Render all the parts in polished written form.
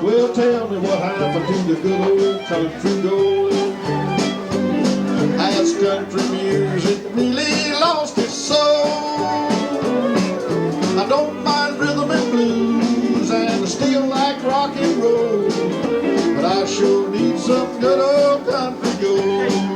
Well, tell me what happened to the good old country golden. As country music really lost its soul. I don't mind rhythm and blues, and I still like rock and roll, but I sure need some good old country gold.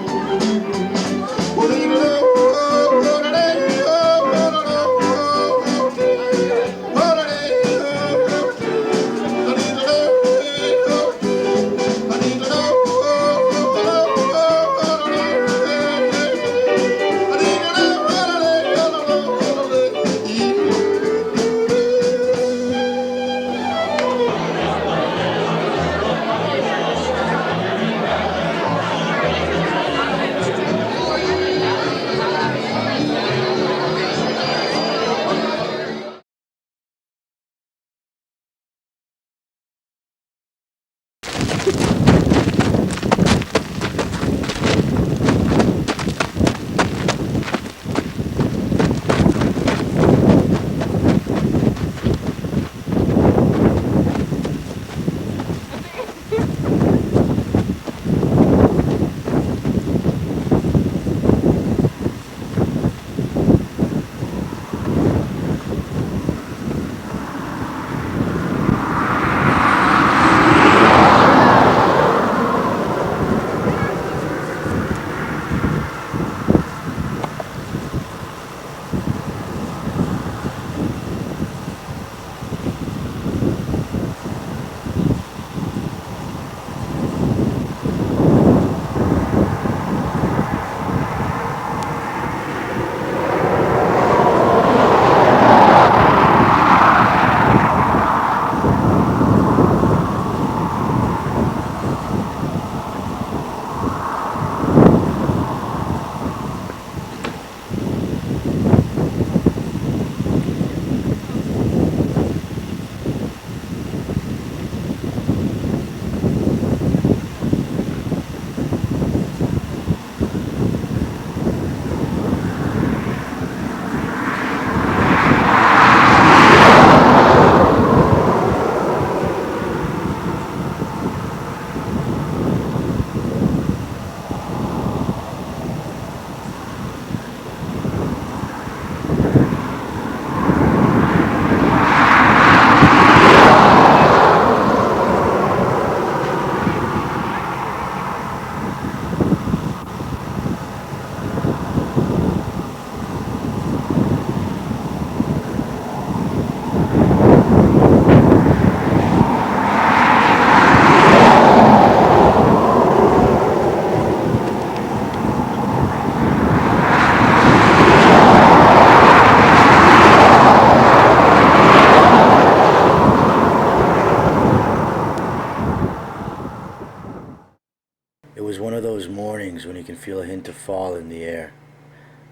It was one of those mornings when you can feel a hint of fall in the air.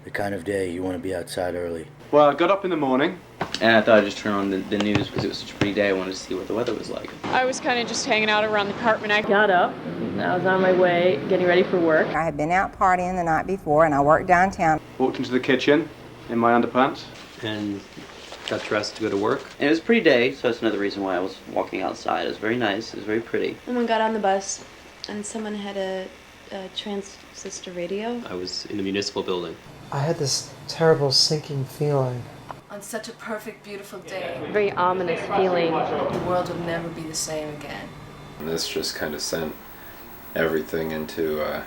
The kind of day you want to be outside early. Well, I got up in the morning. And I thought I'd just turn on the news because it was such a pretty day. I wanted to see what the weather was like. I was kind of just hanging out around the apartment. I got up. I was on my way, getting ready for work. I had been out partying the night before, and I worked downtown. Walked into the kitchen in my underpants. And got dressed to go to work. And it was a pretty day, so that's another reason why I was walking outside. It was very nice. It was very pretty. And we got on the bus, and someone had a transistor radio. I was in the municipal building. I had this terrible sinking feeling. On such a perfect, beautiful day. Very ominous feeling. The world will never be the same again. And this just kind of sent everything into a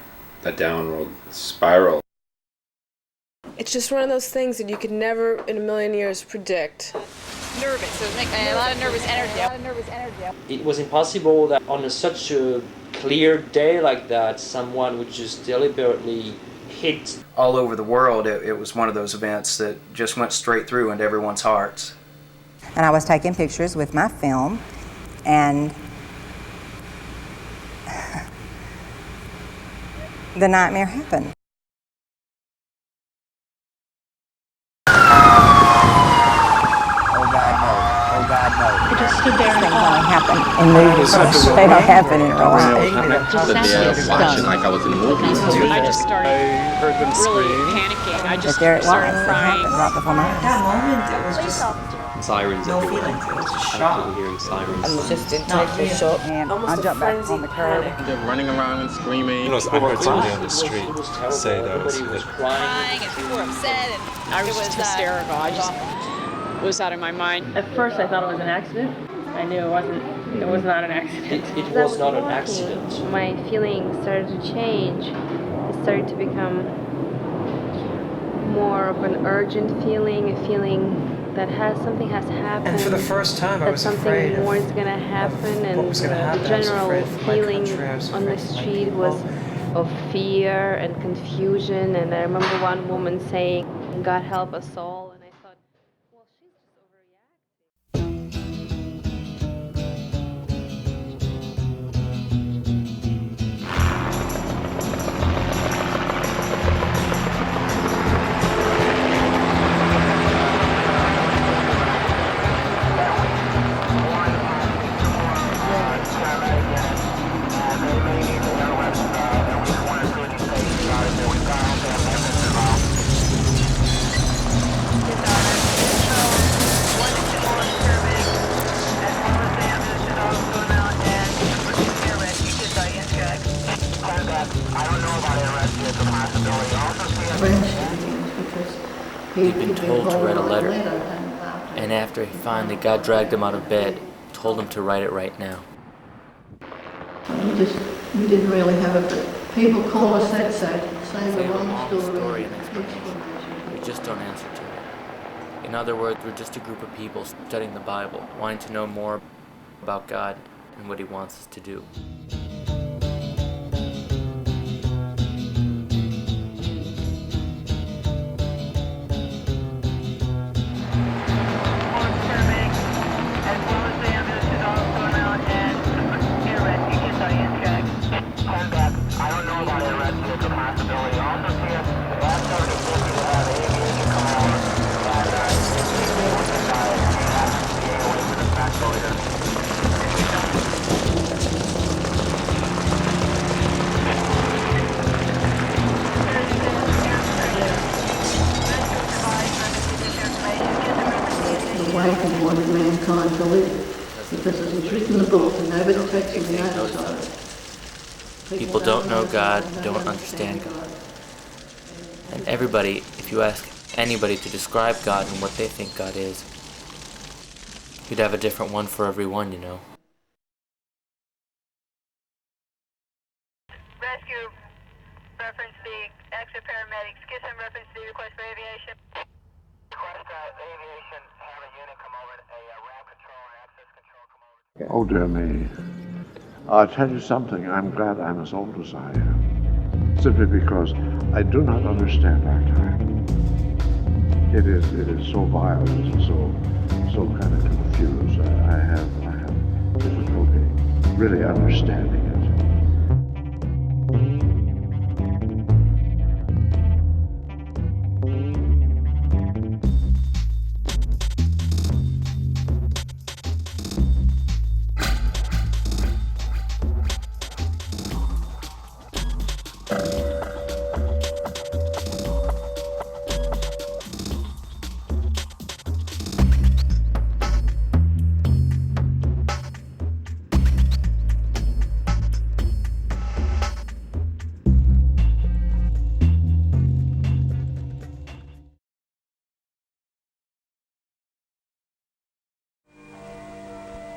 downward spiral. It's just one of those things that you could never in a million years predict. Nervous. It was like a lot of nervous energy. It was impossible that on such a clear day like that, someone would just deliberately hit. All over the world, it was one of those events that just went straight through into everyone's hearts. And I was taking pictures with my film, and the nightmare happened. I just stood there and Things only happen in movies. They don't happen in real life. Watching like I was in a movie. I just started really panicking. I just started crying. Right before my eyes. That moment, it was just Sirens no everywhere. feelings. It was just I shock. was hearing sirens. I was just in total shock. And Almost I jumped back on the curb. They're running around and screaming. I heard somebody on the street say that Everybody was crying. And people were upset. And I was just hysterical. I just was out of my mind. At first I thought it was an accident. I knew it wasn't. It was not an accident. It was not an accident. My feelings started to change. It started to become more of an urgent feeling, a feeling that something has happened. And for the first time, I was afraid something more is going to happen, and what was going to happen. the general I was afraid for my feeling country. I was on the afraid for my street people. was of fear and confusion. And I remember one woman saying, "God help us all." And I thought, well, she's just overreacting. He'd been told to write a letter. And after he finally God dragged him out of bed, told him to write it right now. We didn't really have it, but people call us that side, say the wrong story. And explanation. We just don't answer to it. In other words, we're just a group of people studying the Bible, wanting to know more about God and what He wants us to do. Way from wanted mankind to live, because it was written in the book and nobody takes any notice of it. People don't know God, don't understand God. And everybody, if you ask anybody to describe God and what they think God is, you'd have a different one for everyone, you know. Rescue, reference B, extra paramedics, get some reference B, request for aviation. Request aviation, have a unit come over, a ramp control or access control come over. Oh, dear me. I'll tell you something. I'm glad I'm as old as I am. Simply because I do not understand our time. It is so violent, so kind of confused. I have difficulty really understanding it.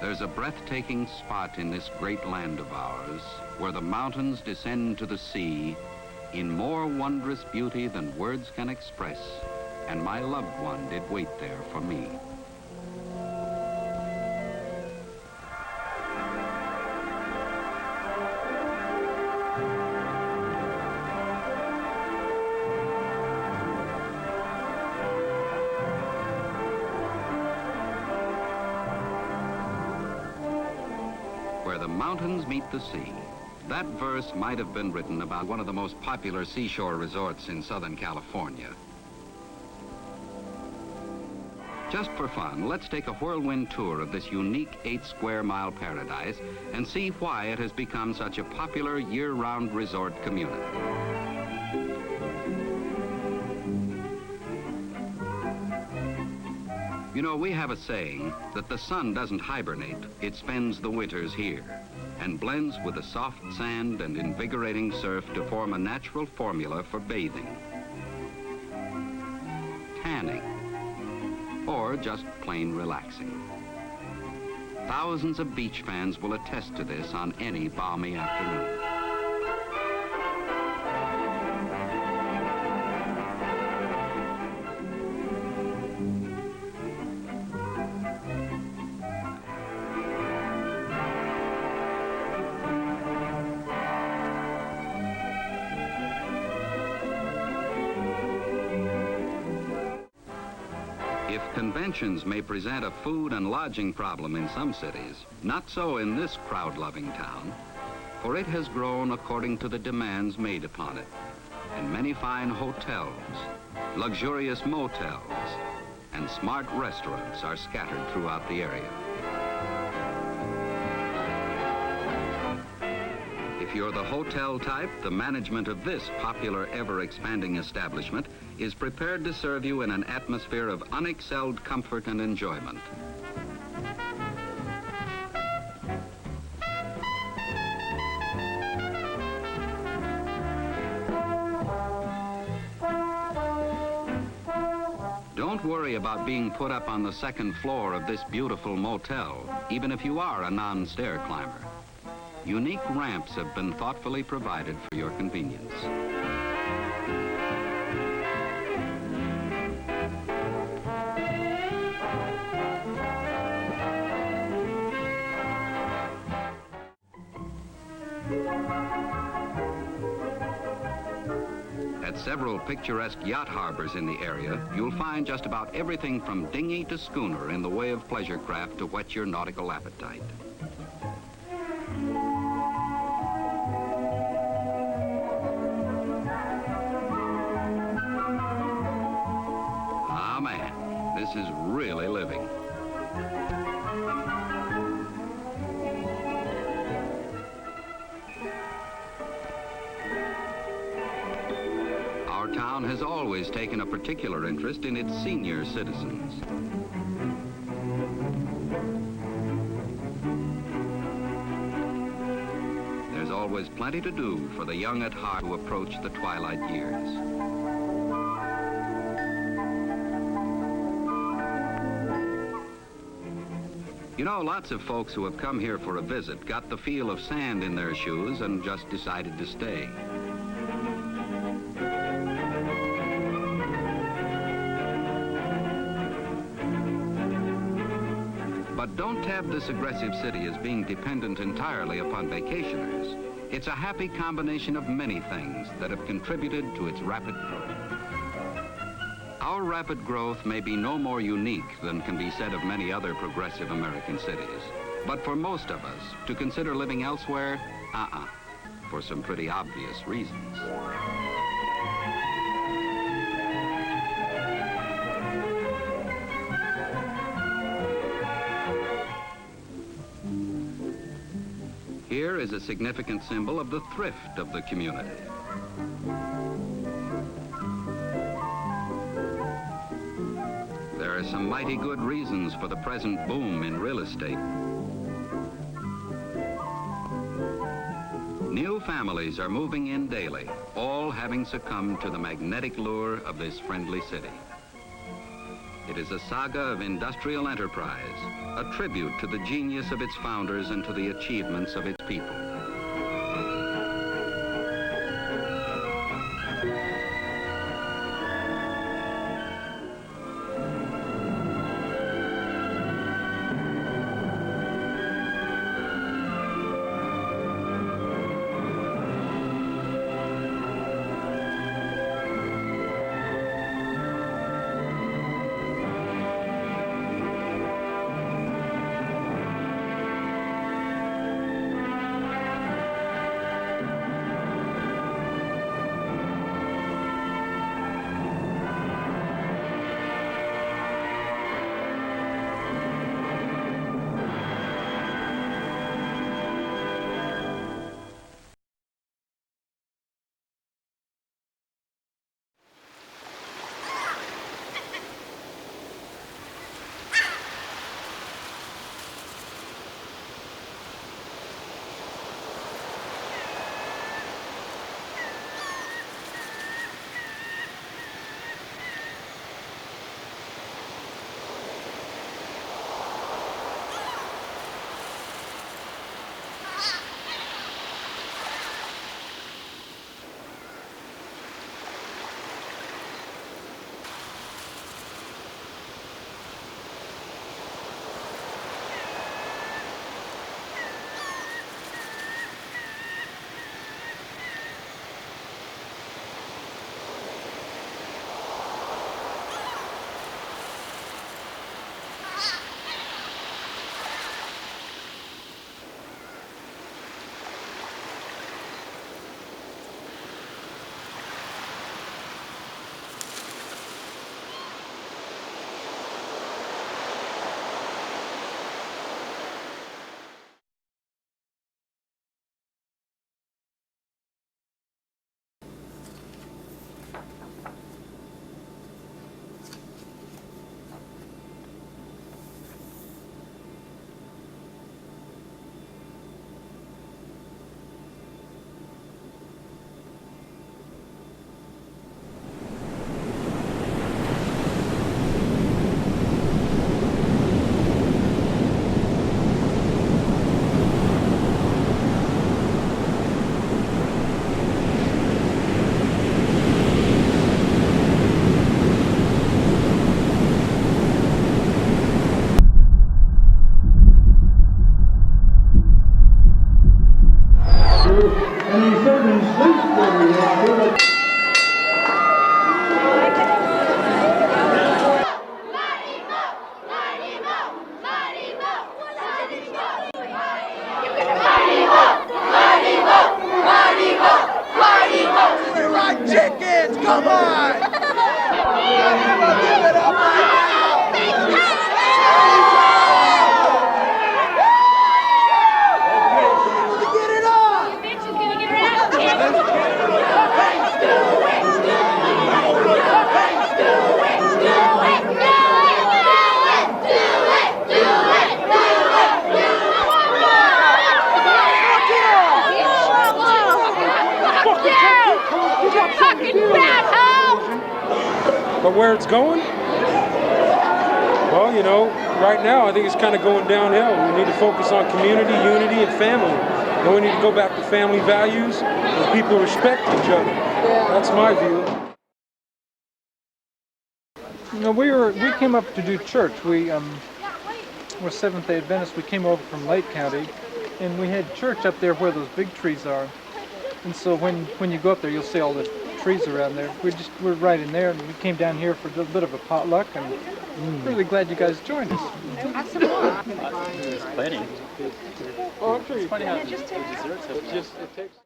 There's a breathtaking spot in this great land of ours where the mountains descend to the sea in more wondrous beauty than words can express, and my loved one did wait there for me. Where the mountains meet the sea. That verse might have been written about one of the most popular seashore resorts in Southern California. Just for fun, let's take a whirlwind tour of this unique 8-square-mile paradise and see why it has become such a popular year-round resort community. You know, we have a saying that the sun doesn't hibernate, it spends the winters here, and blends with the soft sand and invigorating surf to form a natural formula for bathing, tanning, or just plain relaxing. Thousands of beach fans will attest to this on any balmy afternoon. If conventions may present a food and lodging problem in some cities, not so in this crowd-loving town, for it has grown according to the demands made upon it, and many fine hotels, luxurious motels, and smart restaurants are scattered throughout the area. If you're the hotel type, the management of this popular, ever-expanding establishment is prepared to serve you in an atmosphere of unexcelled comfort and enjoyment. Don't worry about being put up on the second floor of this beautiful motel, even if you are a non-stair climber. Unique ramps have been thoughtfully provided for your convenience. At several picturesque yacht harbors in the area, you'll find just about everything from dinghy to schooner in the way of pleasure craft to whet your nautical appetite. Ah, man, this is really living. Our town has always taken a particular interest in its senior citizens. There's always plenty to do for the young at heart who approach the twilight years. You know, lots of folks who have come here for a visit got the feel of sand in their shoes and just decided to stay. But don't tab this aggressive city as being dependent entirely upon vacationers. It's a happy combination of many things that have contributed to its rapid growth. Our rapid growth may be no more unique than can be said of many other progressive American cities. But for most of us, to consider living elsewhere, for some pretty obvious reasons. Here is a significant symbol of the thrift of the community. There are some mighty good reasons for the present boom in real estate. New families are moving in daily, all having succumbed to the magnetic lure of this friendly city. It is a saga of industrial enterprise, a tribute to the genius of its founders and to the achievements of its people. But where it's going? Well, you know, right now I think it's kind of going downhill. We need to focus on community, unity, and family. And we need to go back to family values and people respect each other. That's my view. You know, we came up to do church. We're Seventh-day Adventists. We came over from Lake County, and we had church up there where those big trees are. And so when you go up there, you'll see all the trees around there. We're right in there, and we came down here for a little bit of a potluck, and really glad you guys joined us. Have some more. There's plenty. Oh, I'm sure it's funny how it desserts have it takes.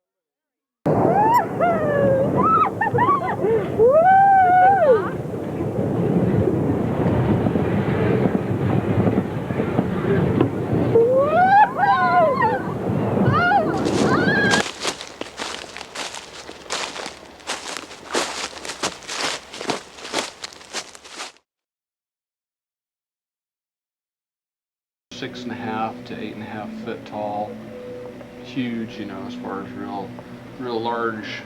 6.5 to 8.5 foot tall, huge, you know, as far as real large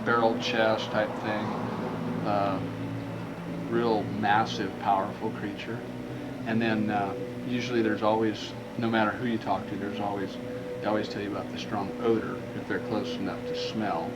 barrel chest type thing, real massive, powerful creature. And then usually there's always, no matter who you talk to, they always tell you about the strong odor if they're close enough to smell.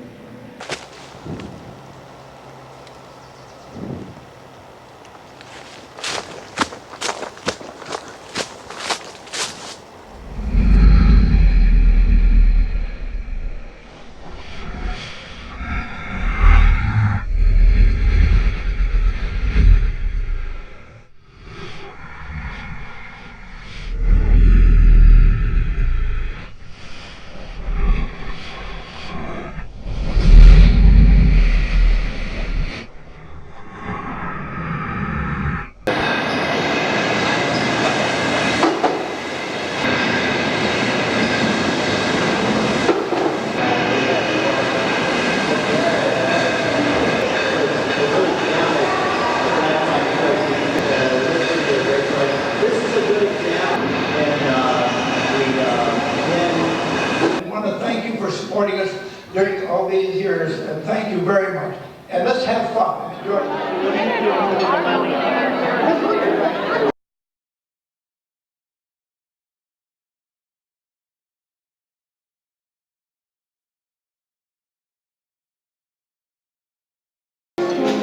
Supporting us during all these years, and thank you very much. And let's have fun. Enjoy.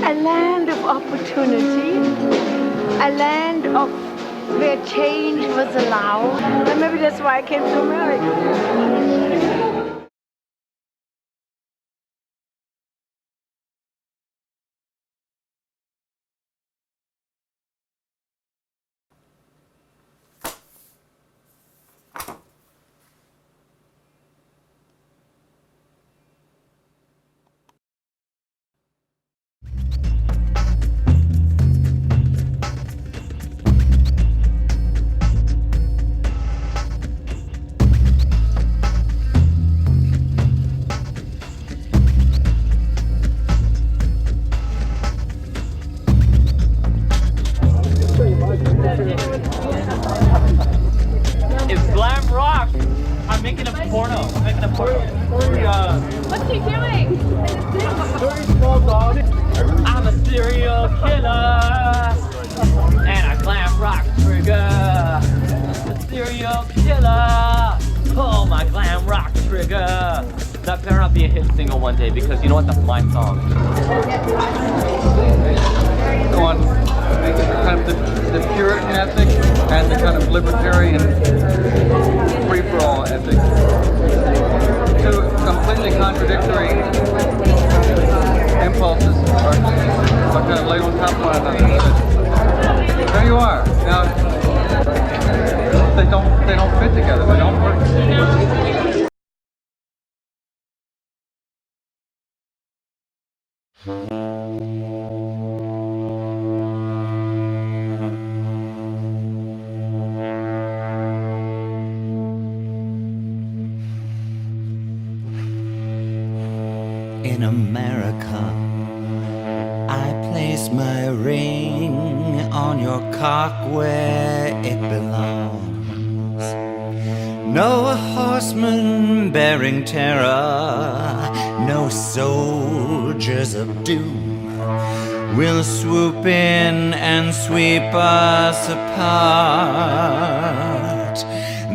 A land of opportunity, a land of where change was allowed, and maybe that's why I came to America. It's glam rock. I'm making a porno. What's he doing? I'm a serial killer and a glam rock trigger. A serial killer. Pull my glam rock trigger. That better not be a hit single one day because you know what? That's my song. Go on. Kind of the Puritan ethic and the kind of libertarian free-for-all ethic. Two completely contradictory impulses are kind of laid on top of one another. There you are. Now they don't fit together. They don't work together. In America, I place my ring on your cock where it belongs. No horsemen bearing terror, no soldiers of doom will swoop in and sweep us apart.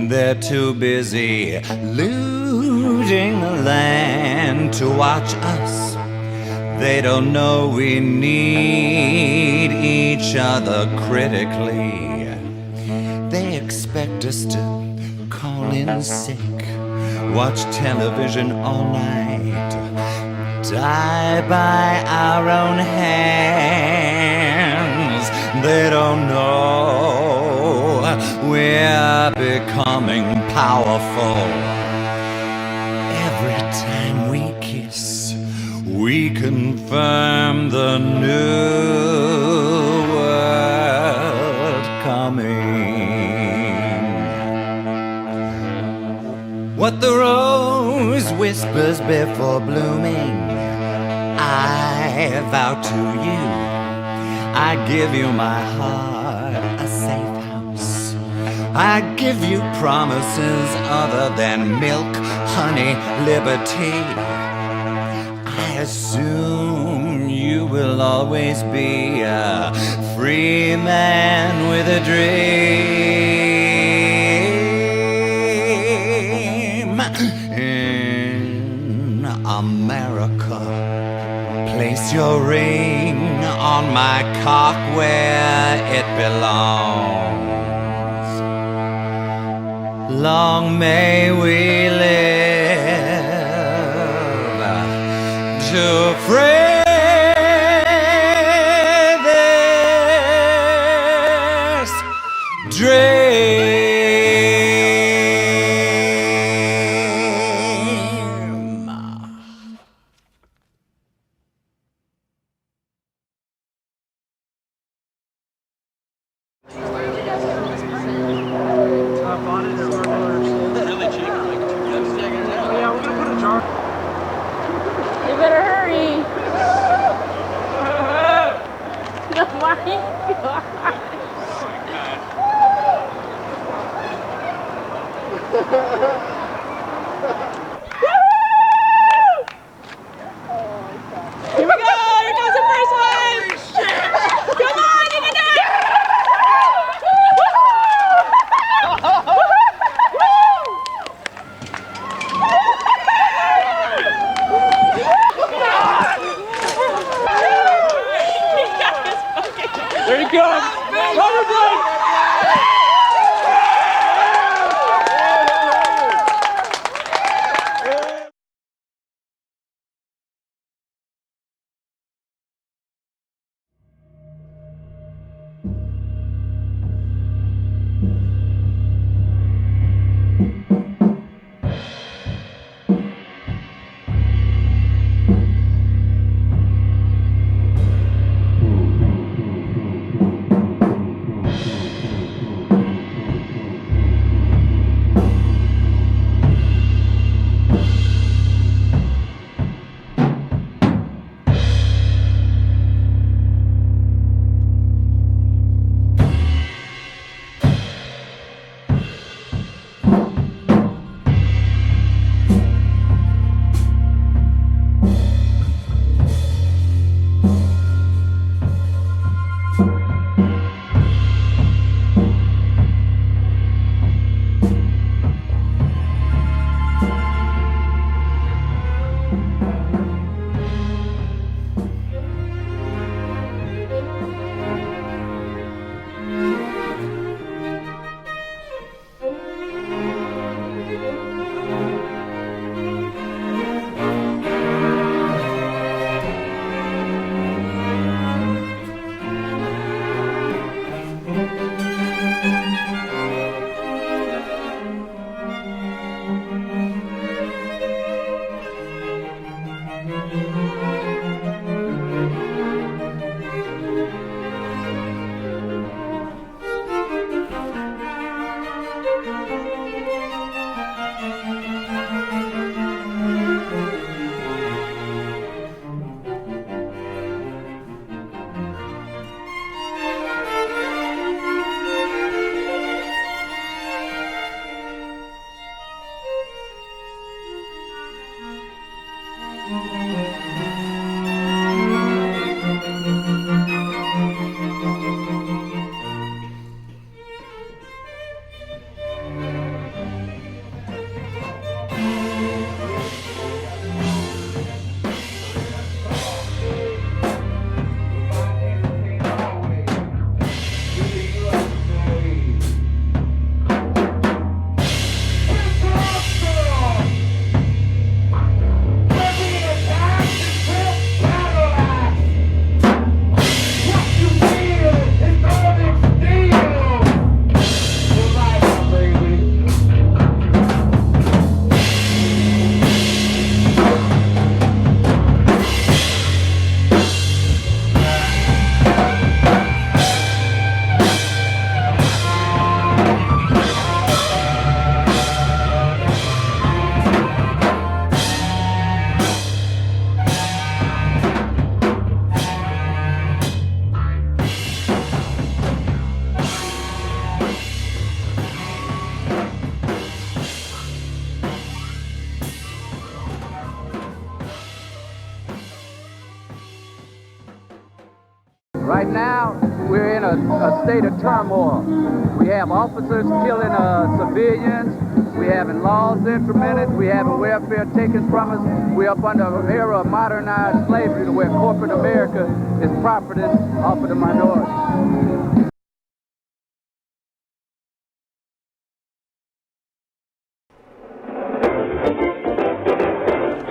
They're too busy looting the land to watch us. They don't know we need each other critically. They expect us to call in sick, watch television all night, die by our own hands. They don't know we're becoming powerful. Every time we kiss, we confirm the new world coming. What the rose whispers before blooming, I vow to you, I give you my heart, a safe house, I give you promises other than milk, honey, liberty. I assume you will always be a free man with a dream. In America, place your ring on my cock where it belongs. Long may we live to free this dream. You better hurry. Oh my Here we go! Here comes the first one! Come on, you can do it! There he comes! Cover break! Right now, we're in a state of turmoil. We have officers killing civilians. We having laws implemented. We having welfare taken from us. We're up under an era of modernized slavery where corporate America is profiting off of the minority.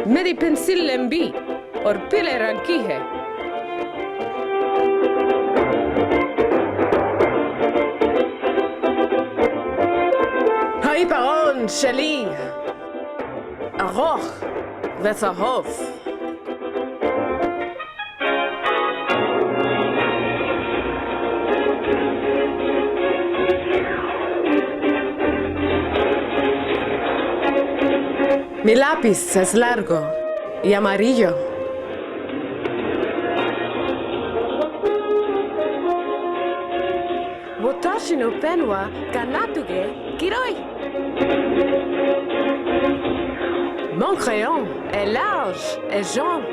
Meri pensillen bi, or pile rankihe. העיפרון שלי ארוך וצהוב. Mi lápiz es largo y amarillo. Watashi no pen wa kanatuge kiroi. Mon crayon est large et jaune.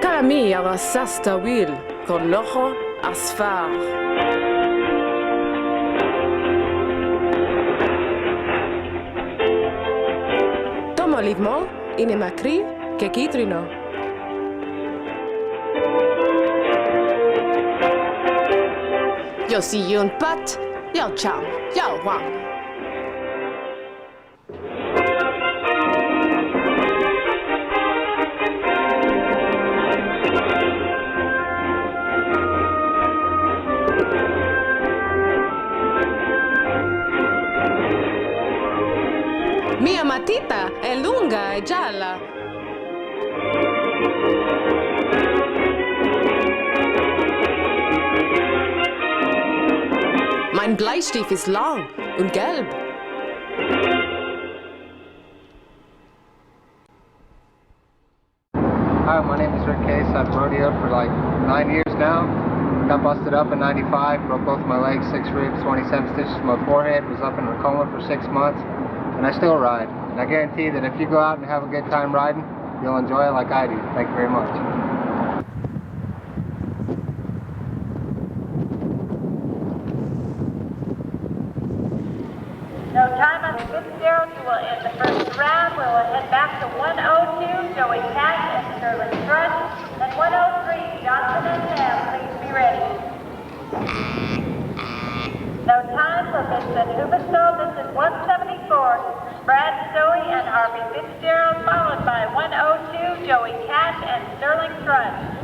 Kami arasas tawil con l'ojo asfar. Tomo limón y ne macri que kitrino. Yo si yun pat, yo chang, yo wang. Mia matita è lunga e gialla. Mein Bleistift ist lang und gelb. Hi, my name is Rick Case. I've rodeoed for like 9 years now. Got busted up in 95, broke both my legs, 6 ribs, 27 stitches to my forehead, was up in Racoma for 6 months, and I still ride. And I guarantee that if you go out and have a good time riding, you'll enjoy it like I do. Thank you very much. No time on the Fitzgerald. We will end the first round. We will head back to 102, Joey Cash and Sterling Trust, and 103, Johnson and Sam. Please be ready. No time for Vincent Hubestall. This is 174, Brad Stoey and Harvey Fitzgerald, followed by 102, Joey Cash and Sterling Trust.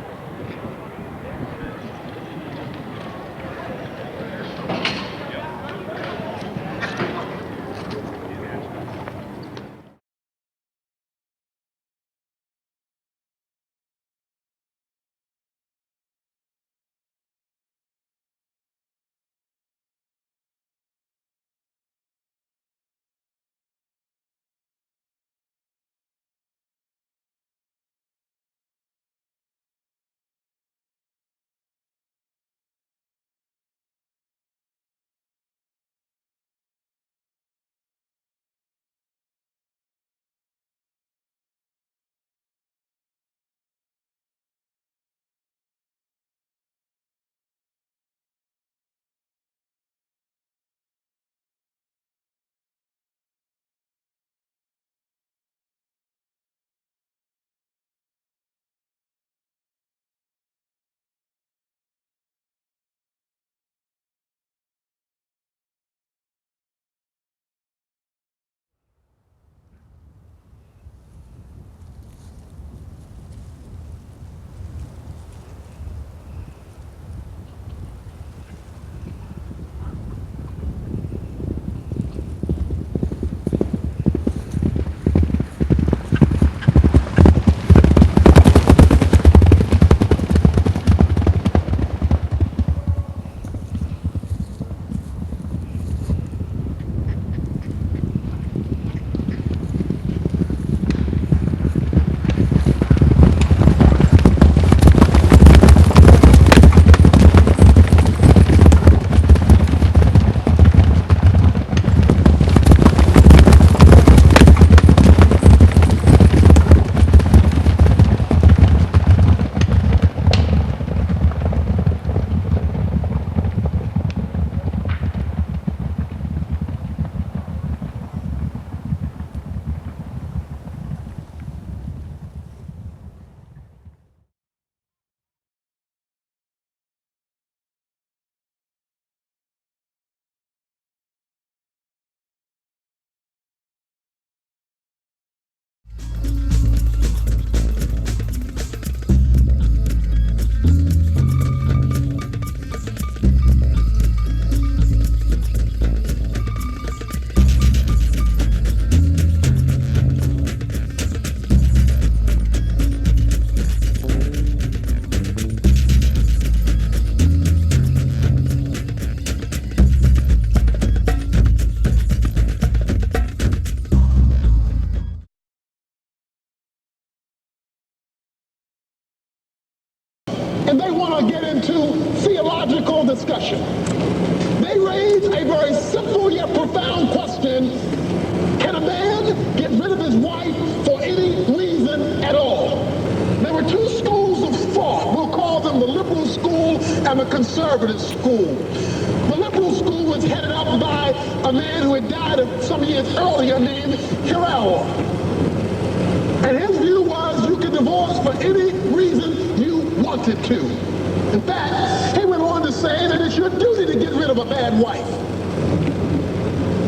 discussion. They raise a very simple yet profound question. Can a man get rid of his wife for any reason at all? There were two schools of thought. We'll call them the liberal school and the conservative school. The liberal school was headed up by a man who had died some years earlier named Hillel. And his view was you could divorce for any reason you wanted to. In fact, he went on to say that it's your duty to get rid of a bad wife.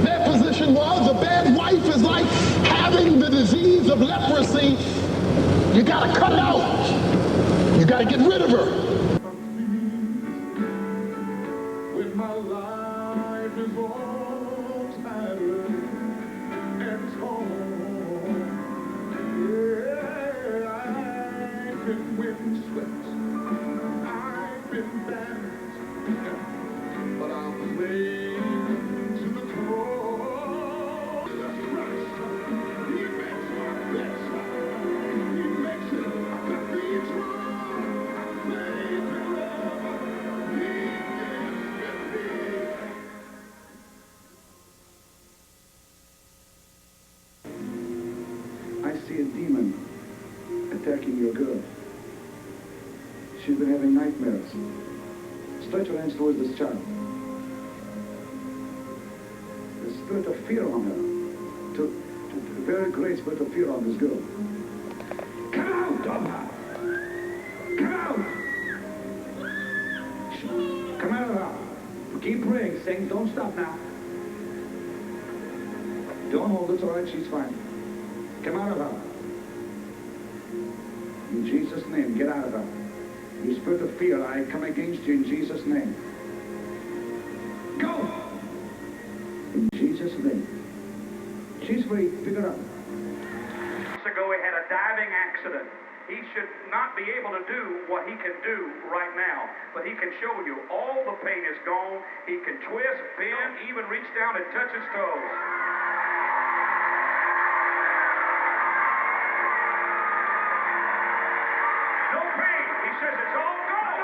Their position was a bad wife is like having the disease of leprosy. You gotta cut it out. You gotta get rid of her. When my life is all tattered and torn, yeah, I've been windswept, I've been damaged, but I'm laid to the cross. He makes my best. He makes it a cathedral. I see a demon attacking your girl. She's been having nightmares. Stretch your hands towards this child. The spirit of fear on her. To a very great spirit of fear on this girl. Come out of her! Come out! Come out of her! Keep praying, saying, don't stop now. Don't hold it, all right, she's fine. Come out of her. In Jesus' name, get out of her. You spirit of fear, I come against you in Jesus' name. Go! In Jesus' name. She's free, pick her up. Months ago, he had a diving accident. He should not be able to do what he can do right now, but he can show you all the pain is gone. He can twist, bend, even reach down and touch his toes. No pain. He says it's all gone.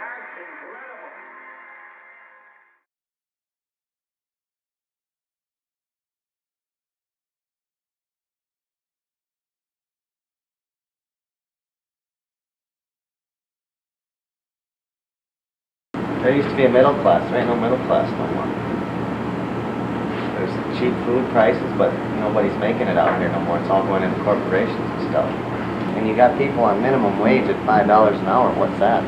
That's incredible. There used to be a middle class. There ain't no middle class no more. There's cheap food prices, but nobody's making it out here no more. It's all going into corporations and stuff. And you got people on minimum wage at $5 an hour. What's that?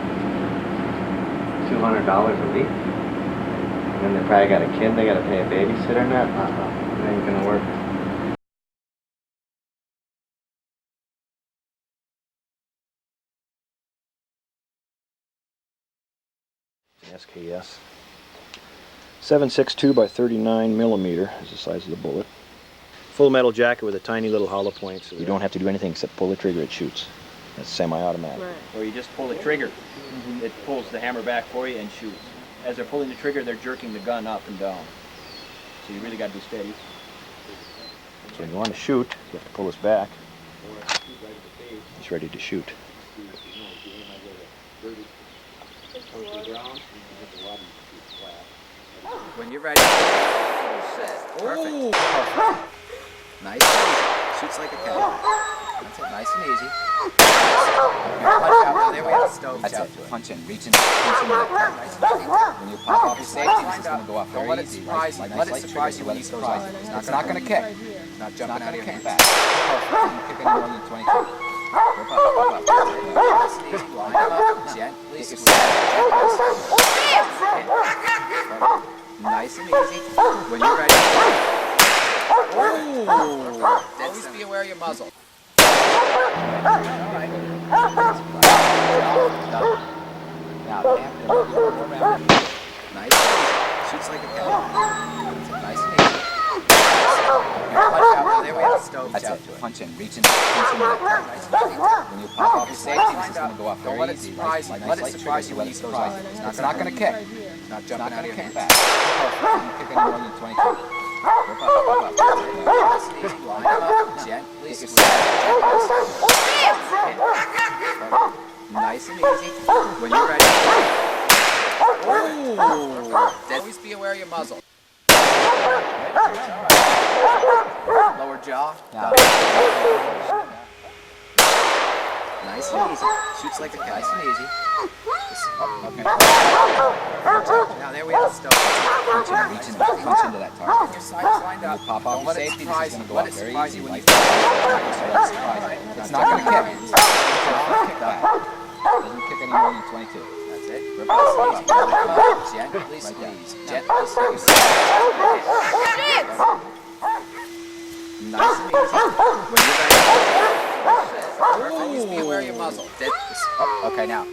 $200 a week? And then they probably got a kid they got to pay a babysitter and that? It ain't gonna work. SKS. 7.62 by 39 millimeter is the size of the bullet. Full metal jacket with a tiny little hollow point, so you don't have to do anything except pull the trigger, it shoots. It's semi-automatic. Right. Or you just pull the trigger. It pulls the hammer back for you and shoots. As they're pulling the trigger, they're jerking the gun up and down. So you really got to be steady. So when you want to shoot, you have to pull this back. It's ready to shoot. When you're ready. Perfect. Perfect. Nice and easy. Shoots like a cat. That's it. Nice and easy. Punch out. There we have a stove. That's it. Punch in. Reach in. Punch in with that. Nice and easy. When you pop off your safety, this is going to go off very easy. Let it surprise you when it surprises you. It's not going to kick. Not jumping out of your hands. Perfect. You kick any more than 20 feet. Rip up. Nice and easy. Line up. Gently. Nice and easy. When you're ready. Always be aware of your muzzle. Alright. Now, nice and easy. Shoots like a cat. Nice and easy. Punch out. There we have a stove. That's it. Punch in. Reach in. Punch in with that. Nice and easy. When you pop off your safety, this is going to go off very easy. Let it surprise you when it surprises you. It's not going to kick. Not jumping out of your hands. You kick any more than 20 feet. Gently squeeze. Nice and easy. When you're ready. Oh! Always be aware of your muzzle. Lower jaw. Nice and easy. Shoots like a cat. Nice and easy. Okay. Now there we have the stove. Punch into that target. Your sights lined up. Pop off your safety. This is going to go up very easy when you it's not going to kick. It's not going to kick back. Doesn't kick any more than 22. That's it. Rip it up. Gently squeeze. Gently squeeze. Nice and easy. When you're ready. Always be aware of your muzzle. Okay, now.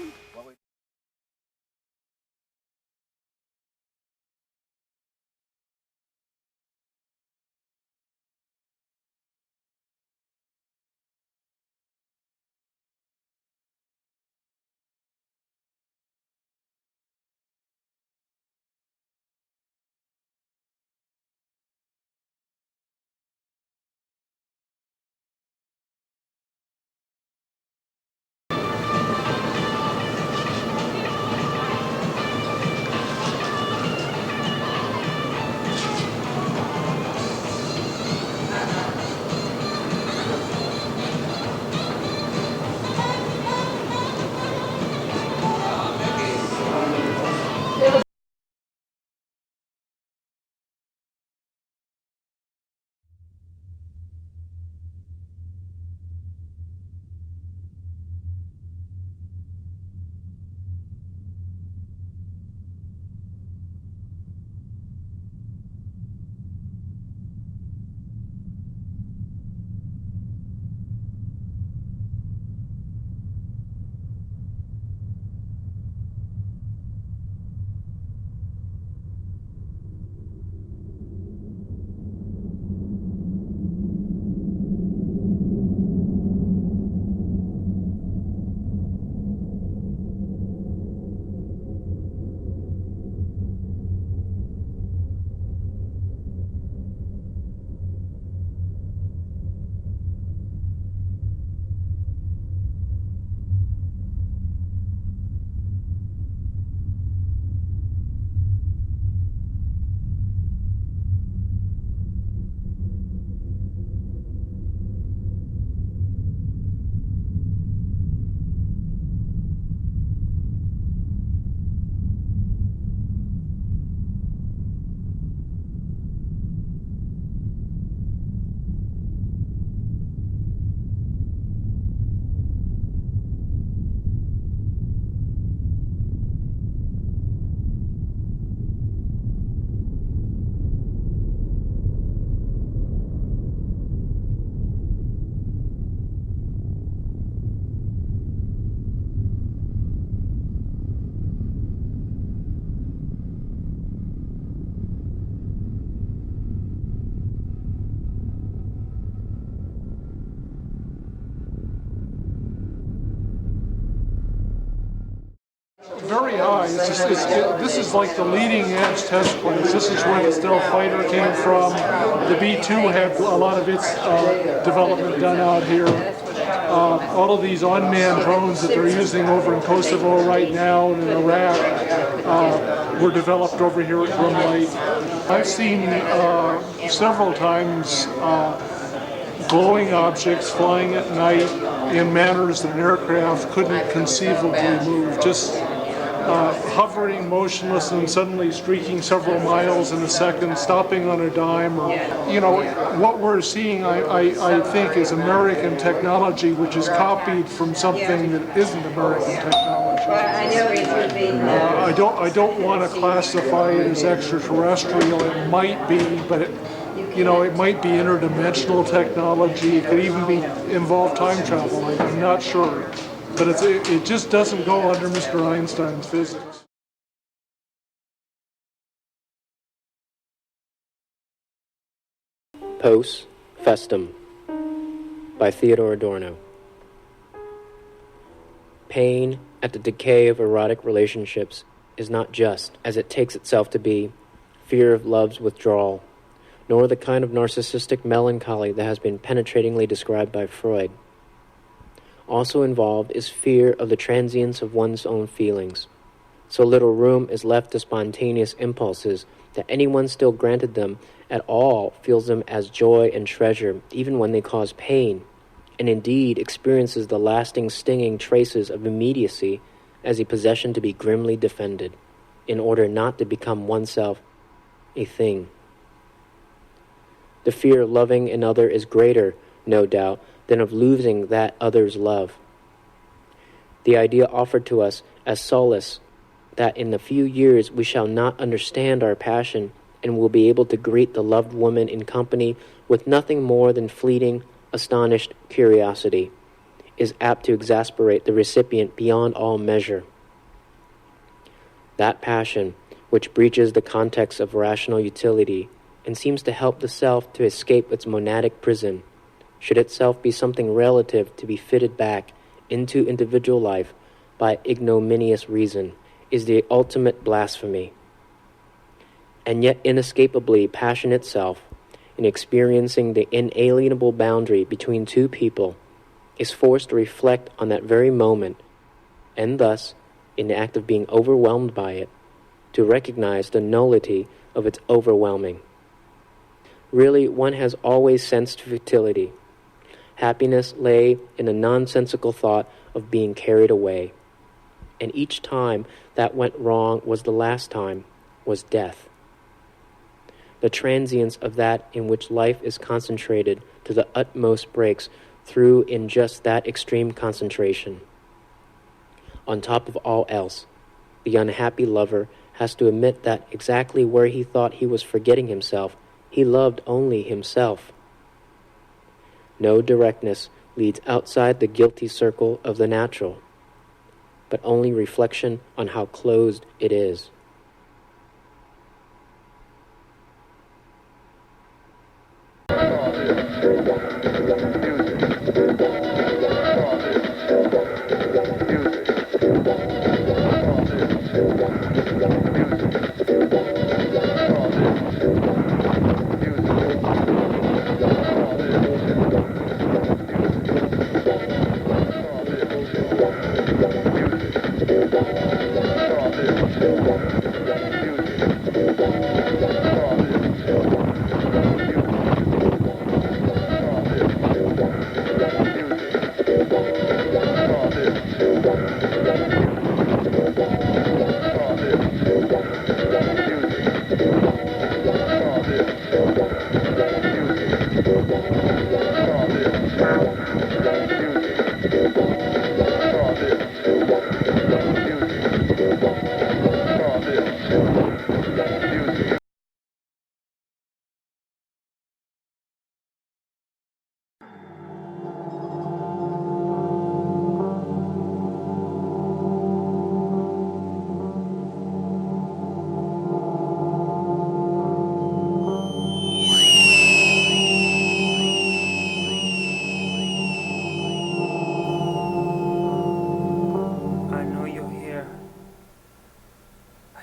Very high. This is like the leading edge test place. This is where the stealth fighter came from. The B-2 had a lot of its development done out here. All of these unmanned drones that they're using over in Kosovo right now and in Iraq were developed over here at Grim Lake. I've seen several times glowing objects flying at night in manners that an aircraft couldn't conceivably move, just hovering motionless and suddenly streaking several miles in a second, stopping on a dime. Or, you know, what we're seeing, I think, is American technology, which is copied from something that isn't American technology. I don't want to classify it as extraterrestrial. It might be, but it might be interdimensional technology. It could even involve time travel. I'm not sure. But it just doesn't go under Mr. Einstein's physics. Post Festum by Theodore Adorno. Pain at the decay of erotic relationships is not just, as it takes itself to be, fear of love's withdrawal, nor the kind of narcissistic melancholy that has been penetratingly described by Freud. Also involved is fear of the transience of one's own feelings. So little room is left to spontaneous impulses that anyone still granted them at all feels them as joy and treasure, even when they cause pain, and indeed experiences the lasting stinging traces of immediacy as a possession to be grimly defended, in order not to become oneself a thing. The fear of loving another is greater, no doubt, than of losing that other's love. The idea offered to us as solace that in a few years we shall not understand our passion and will be able to greet the loved woman in company with nothing more than fleeting, astonished curiosity, is apt to exasperate the recipient beyond all measure. That passion, which breaches the context of rational utility and seems to help the self to escape its monadic prison, should itself be something relative to be fitted back into individual life by ignominious reason, is the ultimate blasphemy. And yet inescapably passion itself, in experiencing the inalienable boundary between two people, is forced to reflect on that very moment, and thus, in the act of being overwhelmed by it, to recognize the nullity of its overwhelming. Really, one has always sensed futility. Happiness lay in the nonsensical thought of being carried away. And each time that went wrong was the last time, was death. The transience of that in which life is concentrated to the utmost breaks through in just that extreme concentration. On top of all else, the unhappy lover has to admit that exactly where he thought he was forgetting himself, he loved only himself. No directness leads outside the guilty circle of the natural, but only reflection on how closed it is.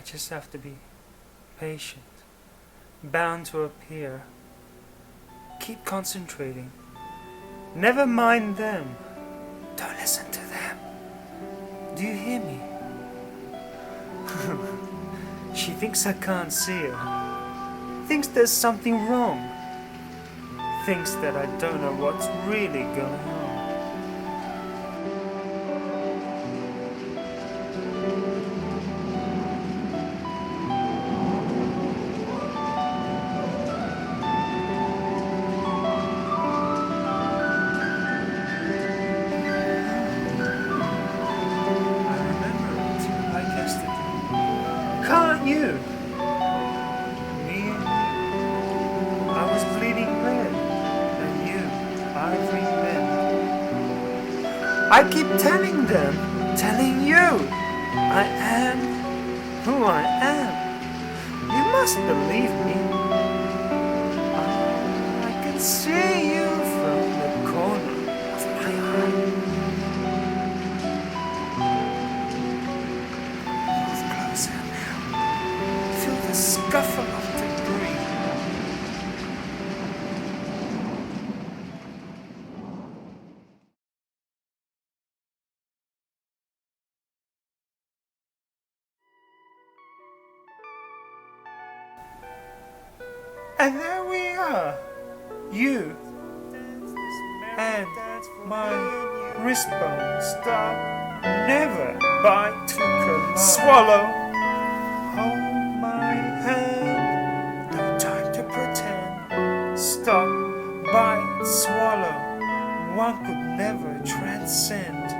Just have to be patient, bound to appear. Keep concentrating. Never mind them. Don't listen to them. Do you hear me? She thinks I can't see her. Thinks there's something wrong. Thinks that I don't know what's really going on. I keep telling them, telling you, I am who I am. You must believe me. I can see you from the corner of my eye. Move closer now. Feel the scuffle of debris. And there we are, you and my wrist bone stop, never bite to collide. Swallow, hold my hand, no time to pretend. Stop, bite, swallow, one could never transcend.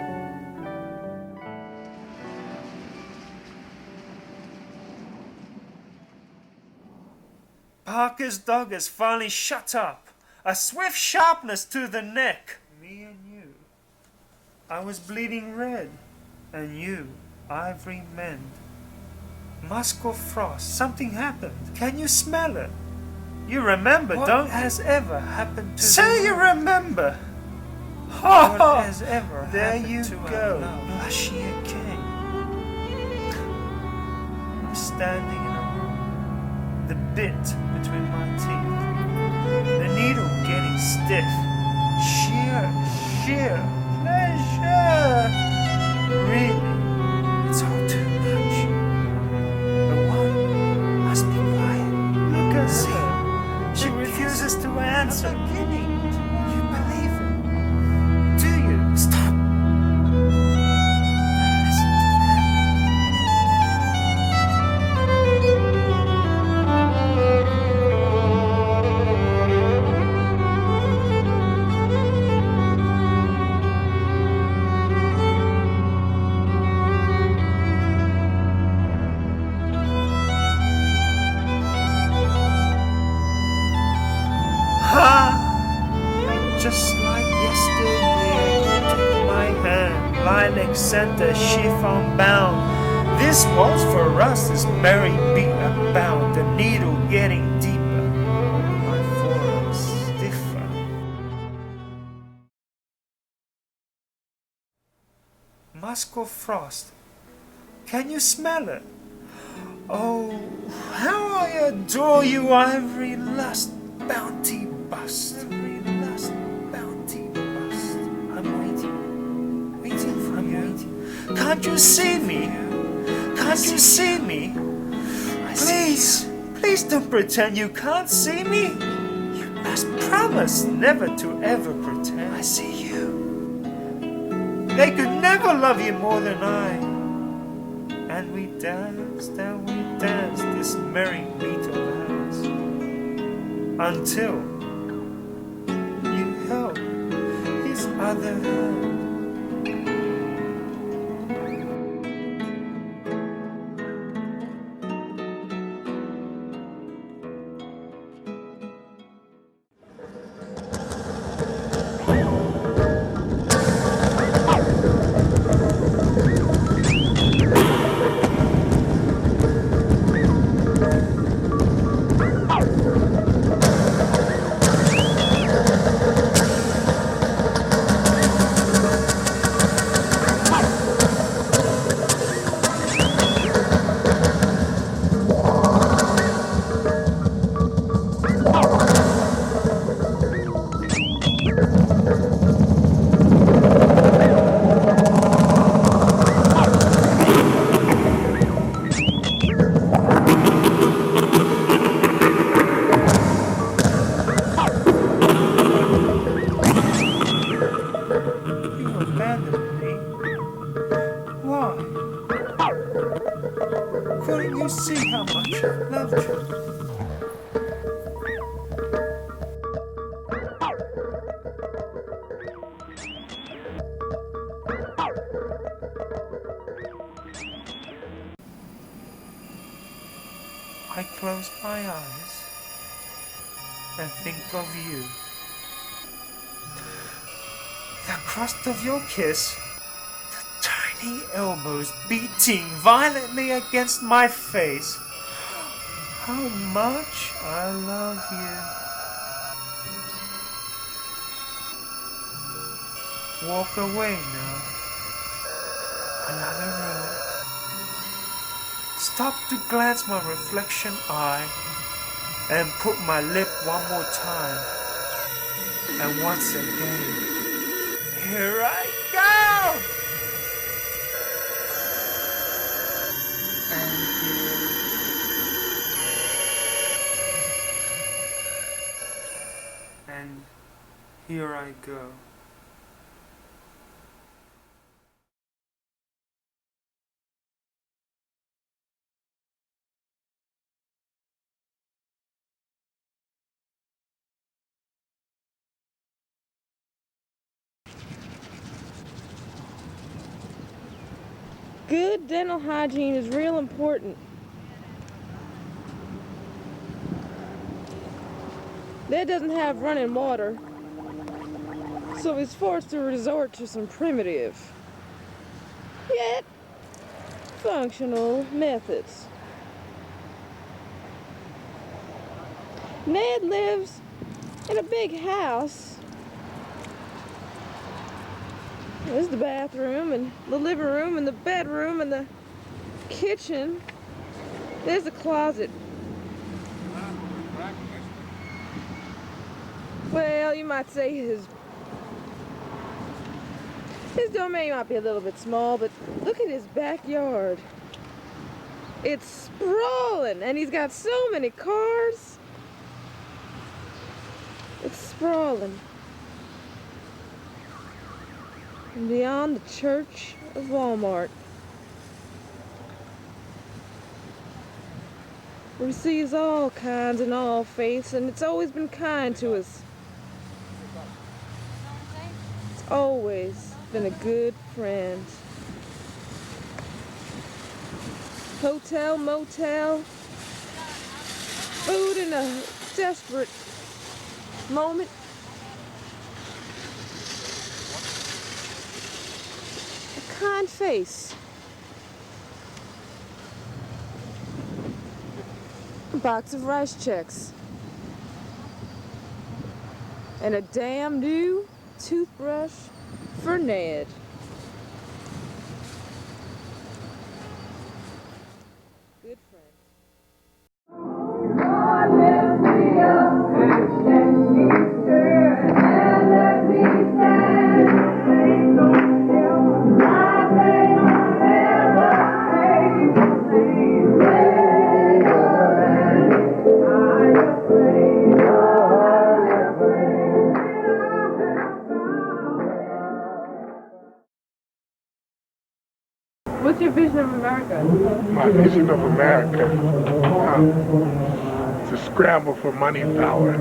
Parker's dog has finally shut up. A swift sharpness to the neck. Me and you. I was bleeding red. And you, ivory mend. Musk or frost, something happened. Can you smell it? You remember, what don't has ever happened to say you remember. What has ever there you to go, blushy king. I'm standing in a room, the bit between my teeth, the needle getting stiff, sheer pleasure. Really, it's all too much. The one must be quiet. Look at her. She refuses to answer. You believe it? Do you? Stop. Listen to just like yesterday, take my hand, lilac center, chiffon bound. This was for us, this merry beat abound, the needle getting deeper, my forearms stiffer. Musk or frost, can you smell it? Oh, how I adore you, ivory lust, bounty bust. Can't you see me? Can't you see me? Please don't pretend you can't see me. You must promise never to ever pretend. I see you. They could never love you more than I. And we danced this merry beat of ours until you held his other hand. Couldn't you see how much I loved you? I close my eyes and think of you. The crust of your kiss, tiny elbows beating violently against my face. How much I love you. Walk away now. Another road. Stop to glance my reflection eye and put my lip one more time. And once again. Here I go! Here I go. Good dental hygiene is real important. Ned doesn't have running water, so he's forced to resort to some primitive, yet functional methods. Ned lives in a big house. There's the bathroom and the living room and the bedroom and the kitchen. There's the closet. Well, you might say his domain might be a little bit small, but look at his backyard. It's sprawling, and he's got so many cars. It's sprawling. And beyond the church of Walmart, receives all kinds and all faiths, and it's always been kind to us. It's always been a good friend. Hotel, motel, food in a desperate moment. A kind face. A box of rice checks. And a damn new toothbrush for Ned. Good friend. What's your vision of America? My vision of America, it's a scramble for money and power.